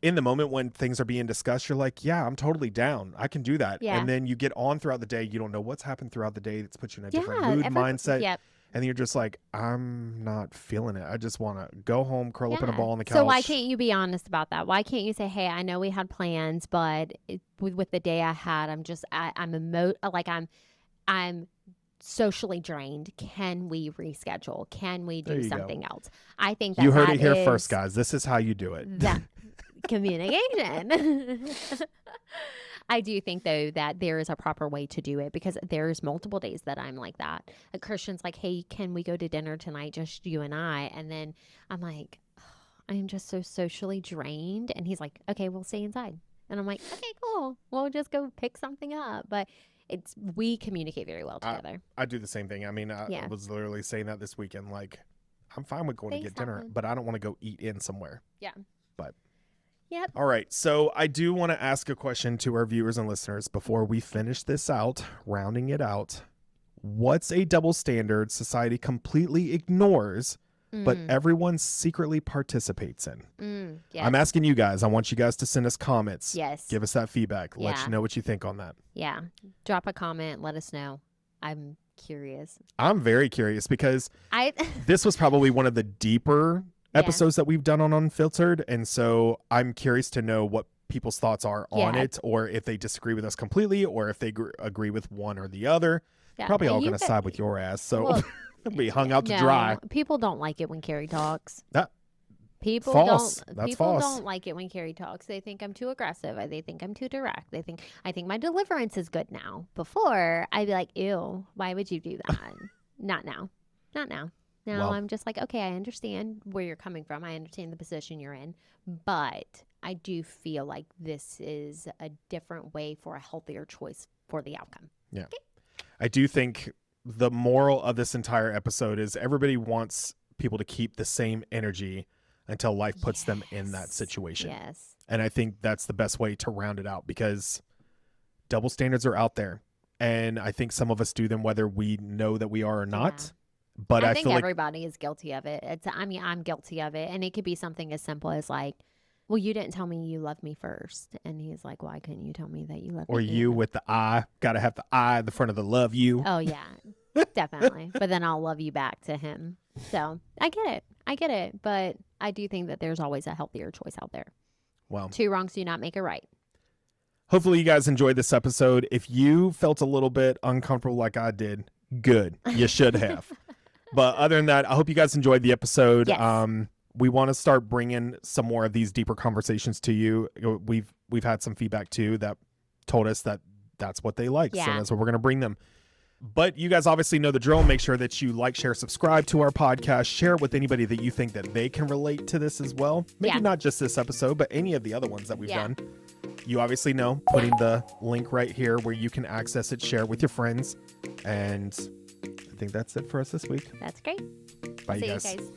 in the moment when things are being discussed, you're like, yeah, I'm totally down. I can do that. Yeah. And then you get on throughout the day. You don't know what's happened throughout the day. That's put you in a different Yeah, mood, mindset. Yep. And then you're just like, I'm not feeling it. I just want to go home, curl up in a Yeah. ball on the couch. So why can't you be honest about that? Why can't you say, hey, I know we had plans, but with the day I had, I'm socially drained. Can we reschedule? Can we There do you go. something else? I think You heard that it here is first, guys. This is how you do it. that communication. I do think, though, that there is a proper way to do it because there's multiple days that I'm like that. A Christian's like, hey, can we go to dinner tonight, just you and I? And then I'm like, oh, I am just so socially drained. And he's like, okay, we'll stay inside. And I'm like, okay, cool. We'll just go pick something up. But we communicate very well together. I do the same thing. I mean, I was literally saying that this weekend. Like, I'm fine with going to get dinner, but I don't want to go eat in somewhere. Yeah. But. Yep. All right. So I do want to ask a question to our viewers and listeners before we finish this out, rounding it out. What's a double standard society completely ignores, but everyone secretly participates in? Yes. I'm asking you guys. I want you guys to send us comments. Yes. Give us that feedback. Let you know what you think on that. Yeah. Drop a comment. Let us know. I'm curious. I'm very curious because this was probably one of the deeper episodes that we've done on Unfiltered, and so I'm curious to know what people's thoughts are on it, or if they disagree with us completely, or if they agree with one or the other. Probably all going to side with your ass, so be hung out to dry. People don't like it when Carrie talks. People false. don't. That's people false. don't like it when Carrie talks. They think I'm too aggressive. They think I'm too direct. I think my deliverance is good now. Before I'd be like, ew, why would you do that? Not now. Not now. Now I'm just like, okay, I understand where you're coming from. I understand the position you're in, but I do feel like this is a different way for a healthier choice for the outcome. Yeah. Okay. I do think the moral of this entire episode is everybody wants people to keep the same energy until life puts them in that situation. Yes. And I think that's the best way to round it out because double standards are out there. And I think some of us do them whether we know that we are or not. Yeah. But I think feel everybody is guilty of it. I'm guilty of it. And it could be something as simple as like, well, you didn't tell me you loved me first. And he's like, why couldn't you tell me that you loved me? Or you with the I. Got to have the I in the front of the love you. Oh, yeah. Definitely. But then I'll love you back to him. So I get it. But I do think that there's always a healthier choice out there. Well, 2 wrongs do not make a right. Hopefully you guys enjoyed this episode. If you felt a little bit uncomfortable like I did, good. You should have. But other than that, I hope you guys enjoyed the episode. Yes. We want to start bringing some more of these deeper conversations to you. We've had some feedback too that told us that that's what they like. So that's what we're going to bring them. But you guys obviously know the drill. Make sure that you like, share, subscribe to our podcast. Share it with anybody that you think that they can relate to this as well. Maybe not just this episode, but any of the other ones that we've done. You obviously know, putting the link right here where you can access it, share it with your friends. And I think that's it for us this week. That's great. Bye, See you you guys. guys.